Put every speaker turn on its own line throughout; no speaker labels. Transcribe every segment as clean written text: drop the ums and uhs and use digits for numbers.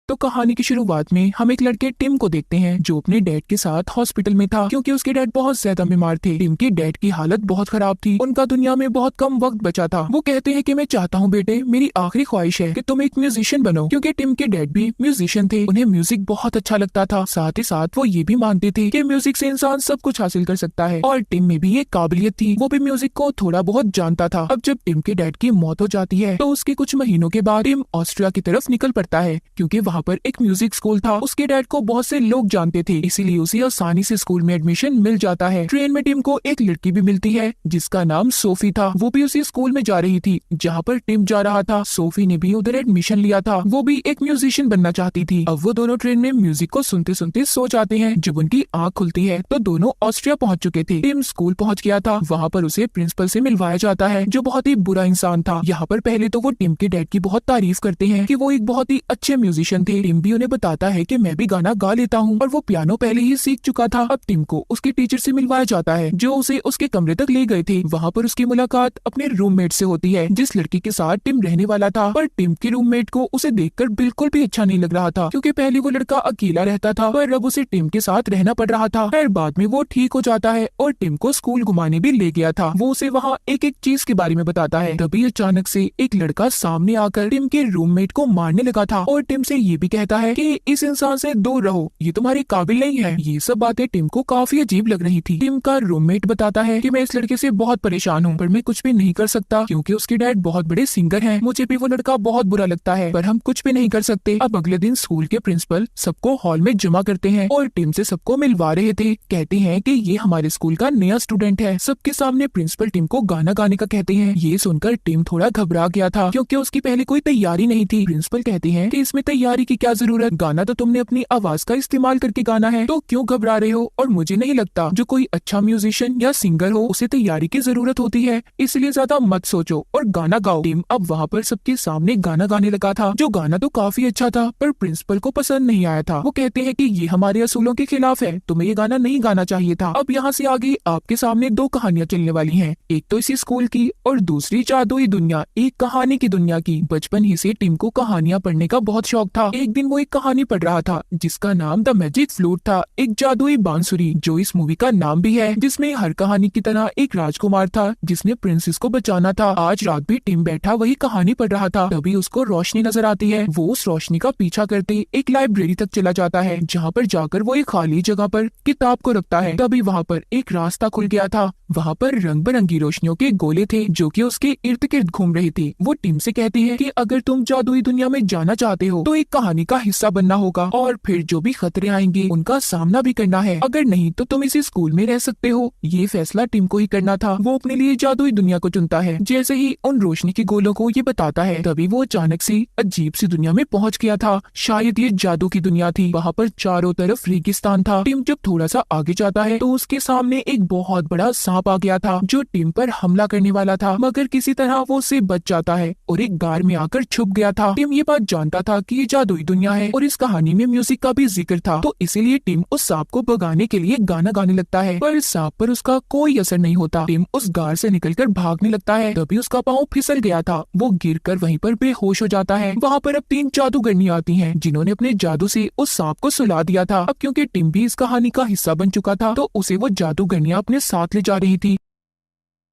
तो कहानी की शुरुआत में हम एक लड़के टिम को देखते हैं जो अपने डैड के साथ हॉस्पिटल में था क्योंकि उसके डैड बहुत ज्यादा बीमार थे। टिम के डैड की हालत बहुत खराब थी, उनका दुनिया में बहुत कम वक्त बचा था। वो कहते हैं कि मैं चाहता हूँ बेटे, मेरी आखिरी ख्वाहिश है कि तुम एक म्यूजिशियन बनो, क्योंकि टिम के डैड भी म्यूजिशियन थे। उन्हें म्यूजिक बहुत अच्छा लगता था, साथ ही साथ वो ये भी मानते थे कि म्यूजिक से इंसान सब कुछ हासिल कर सकता है और टिम में भी ये काबिलियत थी, वो भी म्यूजिक को थोड़ा बहुत जानता था। अब जब टिम के डैड की मौत हो जाती है तो उसके कुछ महीनों के बाद टिम ऑस्ट्रिया की तरफ निकल पड़ता है क्योंकि वहाँ पर एक म्यूजिक स्कूल था। उसके डैड को बहुत से लोग जानते थे, इसीलिए उसे आसानी से स्कूल में एडमिशन मिल जाता है। ट्रेन में टिम को एक लड़की भी मिलती है जिसका नाम सोफी था। वो भी उसी स्कूल में जा रही थी जहाँ पर टिम जा रहा था। सोफी ने भी उधर एडमिशन लिया था, वो भी एक म्यूजिशियन बनना चाहती थी। अब वो दोनों ट्रेन में म्यूजिक को सुनते सुनते सो जाते हैं। जब उनकी आँख खुलती है तो दोनों ऑस्ट्रिया पहुँच चुके थे। टिम स्कूल पहुँच गया था, वहाँ पर उसे प्रिंसिपल से मिलवाया जाता है जो बहुत ही बुरा इंसान था। यहाँ पर पहले तो वो टिम के डैड की बहुत तारीफ करते हैं कि वो एक बहुत ही अच्छे म्यूजिशियन थे। टिम भी उन्हें बताता है कि मैं भी गाना गा लेता हूँ और वो पियानो पहले ही सीख चुका था। अब टिम को उसके टीचर से मिलवाया जाता है जो उसे उसके कमरे तक ले गए थे। वहाँ पर उसकी मुलाकात अपने रूममेट से होती है जिस लड़की के साथ टिम रहने वाला था। पर टिम के रूममेट को उसे देखकर बिल्कुल भी अच्छा नहीं लग रहा था क्योंकि पहले वो लड़का अकेला रहता था पर अब उसे टिम के साथ रहना पड़ रहा था। फिर बाद में वो ठीक हो जाता है और टिम को स्कूल घुमाने भी ले गया था। वो उसे वहाँ एक एक चीज के बारे में बताता है। तभी अचानक से एक लड़का सामने आकर टिम के रूममेट को मारने लगा था और टिम से ये भी कहता है कि इस इंसान से दूर रहो, ये तुम्हारे काबिल नहीं है। ये सब बातें टिम को काफी अजीब लग रही थी। टिम का रूममेट बताता है कि मैं इस लड़के से बहुत परेशान हूँ पर मैं कुछ भी नहीं कर सकता क्योंकि उसके डैड बहुत बड़े सिंगर हैं। मुझे भी वो लड़का बहुत बुरा लगता है पर हम कुछ भी नहीं कर सकते। अब अगले दिन स्कूल के प्रिंसिपल सबको हॉल में जमा करते हैं और टिम से सबको मिलवा रहे थे। कहते हैं कि ये हमारे स्कूल का नया स्टूडेंट है। सबके सामने प्रिंसिपल टिम को गाना गाने का कहते हैं। ये सुनकर टिम थोड़ा घबरा गया था क्योंकि उसकी पहले कोई तैयारी नहीं थी। प्रिंसिपल कहते हैं कि इसमें तैयारी की क्या जरूरत, गाना तो तुमने अपनी आवाज का इस्तेमाल करके गाना है, तो क्यों घबरा रहे हो। और मुझे नहीं लगता जो कोई अच्छा म्यूजिशियन या सिंगर हो उसे तैयारी की जरूरत होती है, इसलिए ज्यादा मत सोचो और गाना गाओ। टिम अब वहाँ पर सबके सामने गाना गाने लगा था जो गाना तो काफी अच्छा था पर प्रिंसिपल को पसंद नहीं आया था। वो कहते हैं कि ये हमारे असूलों के खिलाफ है, तुम्हें ये गाना नहीं गाना चाहिए था। अब यहाँ से आगे आपके सामने दो कहानियाँ चलने वाली हैं, एक तो इसी स्कूल की और दूसरी जादुई दुनिया, एक कहानी की दुनिया की। बचपन ही से टिम को कहानियाँ पढ़ने का बहुत शौक था। एक दिन वो एक कहानी पढ़ रहा था जिसका नाम द मैजिक फ्लूट था, एक जादुई बांसुरी जो इस मूवी का नाम भी है, जिसमें हर कहानी की तरह एक राजकुमार था जिसने प्रिंसेस को बचाना था। आज रात भी टिम बैठा वही कहानी पढ़ रहा था। तभी उसको रोशनी नजर आती है। वो उस रोशनी का पीछा करते एक लाइब्रेरी तक चला जाता है जहाँ पर जाकर वो एक खाली जगह पर किताब को रखता है। तभी वहाँ पर एक रास्ता खुल गया था। वहाँ पर रंग बिरंगी रोशनियों के गोले थे जो कि उसके इर्द गिर्द घूम रही थी। वो टिम से कहती है कि अगर तुम जादुई दुनिया में जाना चाहते हो तो एक कहानी का हिस्सा बनना होगा और फिर जो भी खतरे आएंगे उनका सामना भी करना है, अगर नहीं तो तुम इसी स्कूल में रह सकते हो। ये फैसला टिम को ही करना था। वो अपने लिए जादुई दुनिया को चुनता है। जैसे ही उन रोशनी के गोलों को ये बताता है तभी वो अचानक से अजीब सी दुनिया में पहुँच गया था। शायद ये जादू की दुनिया थी। वहाँ पर चारों तरफ रेगिस्तान था। टिम जब थोड़ा सा आगे जाता है तो उसके सामने एक बहुत बड़ा सांप आ गया था जो टिम पर हमला करने वाला था, मगर किसी तरह वो उससे बच जाता है और एक गार में आकर छुप गया था। टिम ये बात जानता था कि ये जादुई दुनिया है और इस कहानी में म्यूजिक का भी जिक्र था, तो इसीलिए टिम उस सांप को भगाने के लिए गाना गाने लगता है पर इस सांप पर उसका कोई असर नहीं होता। टिम उस गार से निकलकर भागने लगता है, तभी उसका पाँव फिसल गया था। वो गिरकर वहीं पर बेहोश हो जाता है। वहाँ पर अब 3 जादूगरनियां आती हैं जिन्होंने अपने जादू से उस सांप को सुला दिया था। अब क्योंकि टिम भी इस कहानी का हिस्सा बन चुका था तो उसे वो जादूगरनियां अपने साथ ले जा रही थी।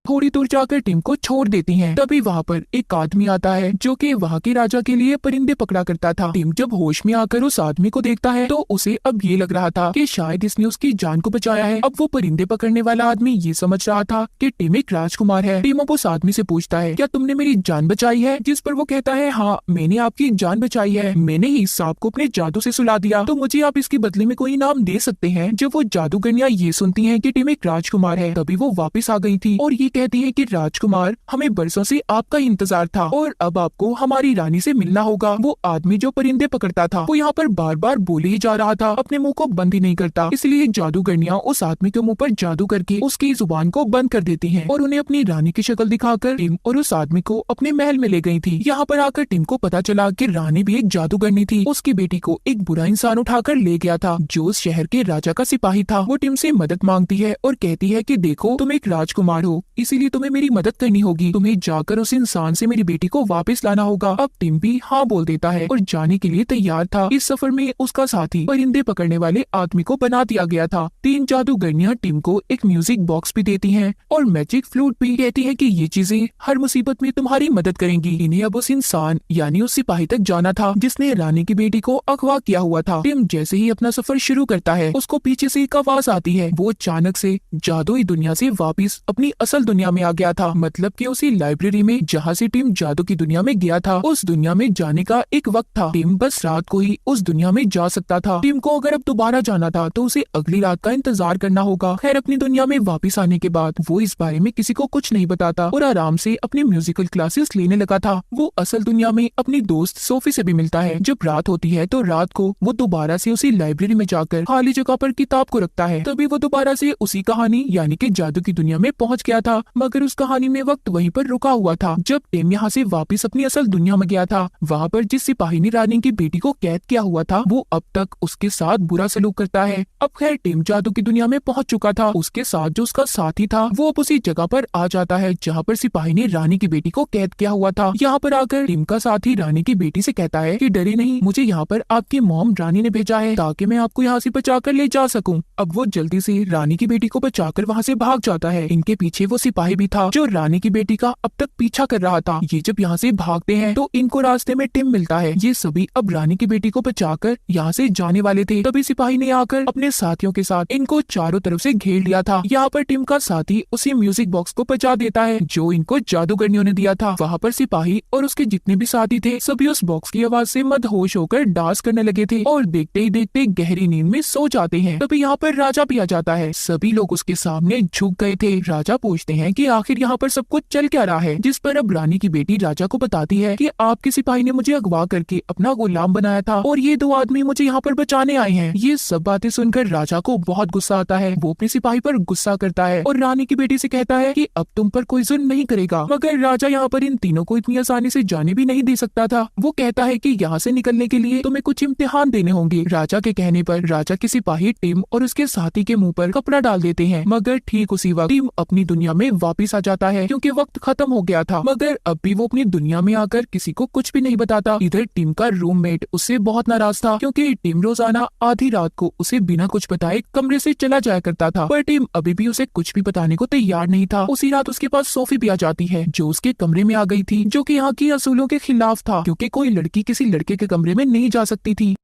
थोड़ी दूर जाकर टिम को छोड़ देती हैं। तभी वहाँ पर एक आदमी आता है जो कि वहाँ के राजा के लिए परिंदे पकड़ा करता था। टिम जब होश में आकर उस आदमी को देखता है तो उसे अब ये लग रहा था कि शायद इसने उसकी जान को बचाया है। अब वो परिंदे पकड़ने वाला आदमी ये समझ रहा था कि टिम एक राजकुमार है। टिम अब उस आदमी से पूछता है क्या तुमने मेरी जान बचाई है, जिस पर वो कहता है हाँ मैंने आपकी जान बचाई है, मैंने ही इस सांप को अपने जादू से सुला दिया, तो मुझे आप इसके बदले में कोई इनाम दे सकते हैं। जब वो जादूगरनियां ये सुनती है कि टिम एक राजकुमार है तभी वो वापिस आ गई थी और ये कहती है कि राजकुमार हमें बरसों से आपका इंतजार था और अब आपको हमारी रानी से मिलना होगा। वो आदमी जो परिंदे पकड़ता था वो यहाँ पर बार बार बोले ही जा रहा था, अपने मुंह को बंद ही नहीं करता, इसलिए जादूगरनियां उस आदमी के मुंह पर जादू करके उसकी जुबान को बंद कर देती हैं और उन्हें अपनी रानी की शक्ल दिखाकर टिम और उस आदमी को अपने महल में ले गई थी। यहाँ पर आकर टिम को पता चला कि रानी भी एक जादूगरनी थी। उसकी बेटी को एक बुरा इंसान उठाकर ले गया था जो उस शहर के राजा का सिपाही था। वो टिम से मदद मांगती है और कहती है कि देखो तुम एक राजकुमार हो, इसीलिए तुम्हें मेरी मदद करनी होगी। तुम्हें जाकर उस इंसान से मेरी बेटी को वापस लाना होगा। अब टिम भी हाँ बोल देता है और जाने के लिए तैयार था। इस सफर में उसका साथी परिंदे पकड़ने वाले आदमी को बना दिया गया था। 3 जादूगरनियां टिम को एक म्यूजिक बॉक्स भी देती हैं और मैजिक फ्लूट भी। कहती है कि ये चीजें हर मुसीबत में तुम्हारी मदद करेंगी। इन्हें अब उस इंसान यानी उस सिपाही तक जाना था जिसने रानी की बेटी को अगवा किया हुआ था। टिम जैसे ही अपना सफर शुरू करता है उसको पीछे से एक आवाज आती है। वो अचानक से जादुई दुनिया से वापिस अपनी असल दुनिया में आ गया था। मतलब कि उसी लाइब्रेरी में जहाँ से टिम जादू की दुनिया में गया था, उस दुनिया में जाने का एक वक्त था। टिम बस रात को ही उस दुनिया में जा सकता था। टिम को अगर अब दोबारा जाना था तो उसे अगली रात का इंतजार करना होगा। खैर अपनी दुनिया में वापिस आने के बाद वो इस बारे में किसी को कुछ नहीं बताता और आराम से अपनी म्यूजिकल क्लासेस लेने लगा था। वो असल दुनिया में अपनी दोस्त सोफी से भी मिलता है। जब रात होती है तो रात को वो दोबारा से उसी लाइब्रेरी में जाकर खाली जगह पर किताब को रखता है। तभी वो दोबारा से उसी कहानी यानी कि जादू की दुनिया में पहुंच गया था, मगर उस कहानी में वक्त वहीं पर रुका हुआ था। जब टिम यहाँ से वापस अपनी असल दुनिया में गया था, वहाँ पर जिस सिपाही ने रानी की बेटी को कैद किया हुआ था वो अब तक उसके साथ बुरा सलूक करता है। अब खैर टिम जादू की दुनिया में पहुंच चुका था। उसके साथ जो उसका साथी था वो अब उसी जगह पर आ जाता है जहाँ पर सिपाही ने रानी की बेटी को कैद किया हुआ था। यहाँ पर आकर टिम का साथी रानी की बेटी से कहता है कि डरे नहीं, मुझे यहाँ पर आपकी मॉम रानी ने भेजा है ताकि मैं आपको यहाँ से बचाकर ले जा सकूं। अब वो जल्दी से रानी की बेटी को बचाकर वहाँ से भाग जाता है। इनके पीछे वो सिपाही भी था जो रानी की बेटी का अब तक पीछा कर रहा था। ये जब यहाँ से भागते हैं तो इनको रास्ते में टिम मिलता है। ये सभी अब रानी की बेटी को बचाकर यहाँ से जाने वाले थे। तभी सिपाही ने आकर अपने साथियों के साथ इनको चारों तरफ से घेर लिया था। यहाँ पर टिम का साथी उसी म्यूजिक बॉक्स को बचा देता है जो इनको जादूगरनियों ने दिया था। वहाँ पर सिपाही और उसके जितने भी साथी थे सभी उस बॉक्स की आवाज से मदहोश होकर डांस करने लगे थे और देखते ही देखते गहरी नींद में सो जाते हैं। तभी यहाँ पर राजा भी आ जाता है। सभी लोग उसके सामने झुक गए थे। राजा पूछते हैं कि आखिर यहाँ पर सब कुछ चल क्या रहा है, जिस पर अब रानी की बेटी राजा को बताती है कि आपके सिपाही ने मुझे अगवा करके अपना गुलाम बनाया था और ये 2 आदमी मुझे यहाँ पर बचाने आए हैं। ये सब बातें सुनकर राजा को बहुत गुस्सा आता है। वो अपने सिपाही पर गुस्सा करता है और रानी की बेटी से कहता है कि अब तुम पर कोई जुल्म नहीं करेगा। मगर राजा यहाँ पर इन तीनों को इतनी आसानी से जाने भी नहीं दे सकता था। वो कहता है कि यहाँ से निकलने के लिए तुम्हें कुछ इम्तिहान देने होंगे। राजा के कहने पर राजा के सिपाही टिम और उसके साथी के मुंह पर कपड़ा डाल देते हैं। मगर ठीक उसी वक्त टिम अपनी दुनिया में वापिस आ जाता है क्योंकि वक्त खत्म हो गया था। मगर अब भी वो अपनी दुनिया में आकर किसी को कुछ भी नहीं बताता। इधर टिम का रूममेट उससे बहुत नाराज था क्योंकि टिम रोजाना आधी रात को उसे बिना कुछ बताए कमरे से चला जाया करता था, पर टिम अभी भी उसे कुछ भी बताने को तैयार नहीं था। उसी रात उसके पास सोफी भी आ जाती है जो उसके कमरे में आ गई थी, जो कि यहाँ की असूलों के खिलाफ था क्योंकि कोई लड़की किसी लड़के के कमरे में नहीं जा सकती थी।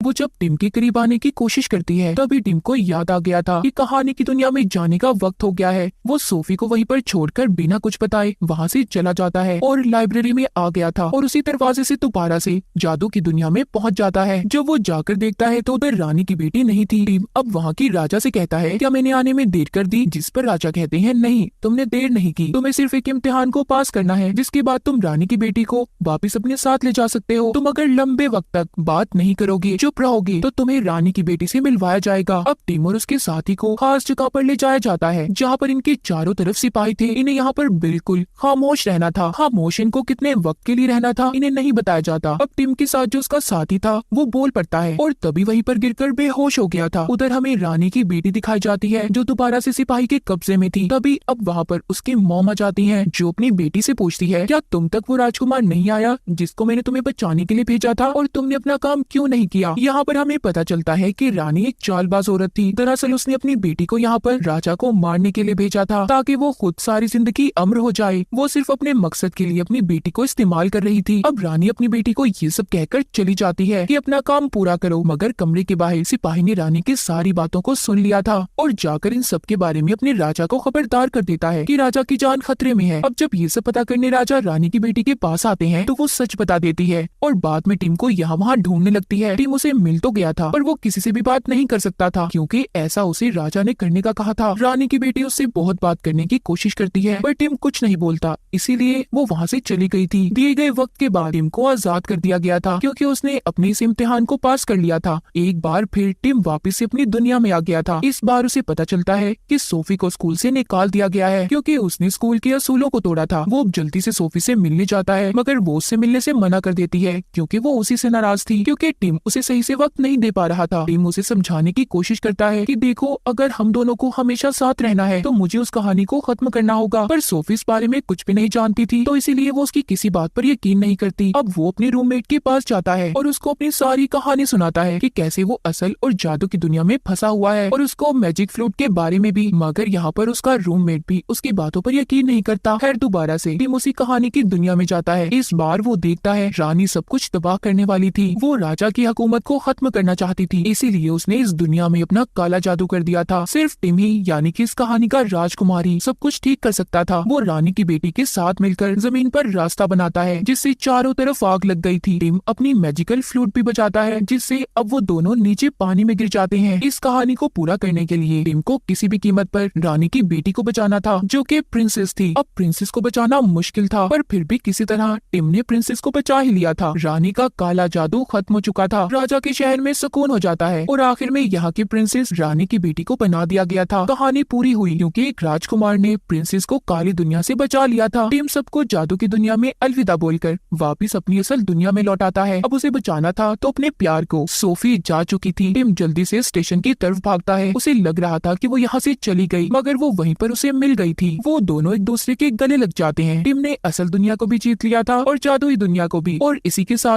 वो जब टिम के करीब आने की कोशिश करती है तभी टिम को याद आ गया था कि कहानी की दुनिया में जाने का वक्त हो गया है। वो सोफी को वहीं पर छोड़कर बिना कुछ बताए वहाँ से चला जाता है और लाइब्रेरी में आ गया था और उसी दरवाजे से दोबारा से जादू की दुनिया में पहुँच जाता है। जब वो जाकर देखता है तो उधर रानी की बेटी नहीं थी। टिम अब वहाँ की राजा से कहता है क्या मैंने आने में देर कर दी, जिस पर राजा कहते हैं नहीं, तुमने देर नहीं की, तुम्हें सिर्फ एक इम्तिहान को पास करना है जिसके बाद तुम रानी की बेटी को वापिस अपने साथ ले जा सकते हो। तुम अगर लंबे वक्त तक बात नहीं करोगे, चुप रहोगे, तो तुम्हें रानी की बेटी से मिलवाया जाएगा। अब टिम और उसके साथी को खास जगह पर ले जाया जाता है जहाँ पर इनके चारों तरफ सिपाही थे। इन्हें यहाँ पर बिल्कुल खामोश रहना था। खामोश इनको कितने वक्त के लिए रहना था इन्हें नहीं बताया जाता। अब टिम के साथ जो उसका साथी था वो बोल पड़ता है और तभी वहीं पर गिरकर बेहोश हो गया था। उधर हमें रानी की बेटी दिखाई जाती है जो दोबारा से सिपाही के कब्जे में थी। तभी अब वहाँ पर उसकी मॉम आ जाती है जो अपनी बेटी से पूछती है क्या तुम तक वो राजकुमार नहीं आया जिसको मैंने तुम्हें बचाने के लिए भेजा था और तुमने अपना काम क्यों नहीं किया। यहाँ पर हमें पता चलता है कि रानी एक चालबाज औरत थी। दरअसल उसने अपनी बेटी को यहाँ पर राजा को मारने के लिए भेजा था ताकि वो खुद सारी जिंदगी अमर हो जाए। वो सिर्फ अपने मकसद के लिए अपनी बेटी को इस्तेमाल कर रही थी। अब रानी अपनी बेटी को ये सब कहकर चली जाती है कि अपना काम पूरा करो, मगर कमरे के बाहर सिपाही ने रानी की सारी बातों को सुन लिया था और जाकर इन सब के बारे में अपने राजा को खबरदार कर देता है कि राजा की जान खतरे में है। अब जब ये सब पता करने राजा रानी की बेटी के पास आते हैं तो वो सच बता देती है और बाद में टिम को यहाँ वहाँ ढूंढने लगती है। टिम उसे मिल तो गया था पर वो किसी से भी बात नहीं कर सकता था क्योंकि ऐसा उसे राजा ने करने का कहा था। रानी की बेटी उससे बहुत बात करने की कोशिश करती है पर टिम कुछ नहीं बोलता, इसीलिए वो वहाँ से चली गई थी। दिए गए वक्त के बाद टिम को आजाद कर दिया गया था क्योंकि उसने अपने इस इम्तिहान को पास कर लिया था। एक बार फिर टिम वापस से अपनी दुनिया में आ गया था। इस बार उसे पता चलता है कि सोफी को स्कूल से निकाल दिया गया है क्योंकि उसने स्कूल के असूलों को तोड़ा था। वो जल्दी से सोफी से मिलने जाता है मगर वो उससे मिलने से मना कर देती है क्योंकि वो उसी से नाराज थी क्योंकि टिम उसे सही सही से वक्त नहीं दे पा रहा था। टिम उसे समझाने की कोशिश करता है कि देखो, अगर हम दोनों को हमेशा साथ रहना है तो मुझे उस कहानी को खत्म करना होगा। पर सोफी इस बारे में कुछ भी नहीं जानती थी, तो इसीलिए वो उसकी किसी बात पर यकीन नहीं करती। अब वो अपने रूममेट के पास जाता है और उसको अपनी सारी कहानी सुनाता है कि कैसे वो असल और जादू की दुनिया में फंसा हुआ है, और उसको मैजिक फ्लूट के बारे में भी। मगर यहाँ पर उसका रूममेट भी उसकी बातों पर यकीन नहीं करता। खैर दोबारा से टिम उसी कहानी की दुनिया में जाता है। इस बार वो देखता है रानी सब कुछ तबाह करने वाली थी। वो राजा की हुकूमत को खत्म करना चाहती थी, इसीलिए उसने इस दुनिया में अपना काला जादू कर दिया था। सिर्फ टिम ही, यानी कि इस कहानी का राजकुमारी, सब कुछ ठीक कर सकता था। वो रानी की बेटी के साथ मिलकर जमीन पर रास्ता बनाता है जिससे चारों तरफ आग लग गई थी। टिम अपनी मैजिकल फ्लूट भी बजाता है जिससे अब वो दोनों नीचे पानी में गिर जाते हैं। इस कहानी को पूरा करने के लिए टिम को किसी भी कीमत पर रानी की बेटी को बचाना था, जो कि प्रिंसेस थी। अब प्रिंसेस को बचाना मुश्किल था, पर फिर भी किसी तरह टिम ने प्रिंसेस को बचा ही लिया था। रानी का काला जादू खत्म हो चुका था, राजा के शहर में सुकून हो जाता है और आखिर में यहाँ की प्रिंसेस रानी की बेटी को बना दिया गया था। कहानी पूरी हुई क्योंकि एक राजकुमार ने प्रिंसेस को काली दुनिया से बचा लिया था। टिम सबको जादू की दुनिया में अलविदा बोलकर वापिस अपनी असल दुनिया में लौट आता है। अब उसे बचाना था तो अपने प्यार को। सोफी जा चुकी थी। टिम जल्दी से स्टेशन की तरफ भागता है। उसे लग रहा था कि वो यहाँ से चली गई, मगर वो वहीं पर उसे मिल गई थी। वो दोनों एक दूसरे के गले लग जाते हैं। टिम ने असल दुनिया को भी जीत लिया था और जादुई दुनिया को भी, और इसी के साथ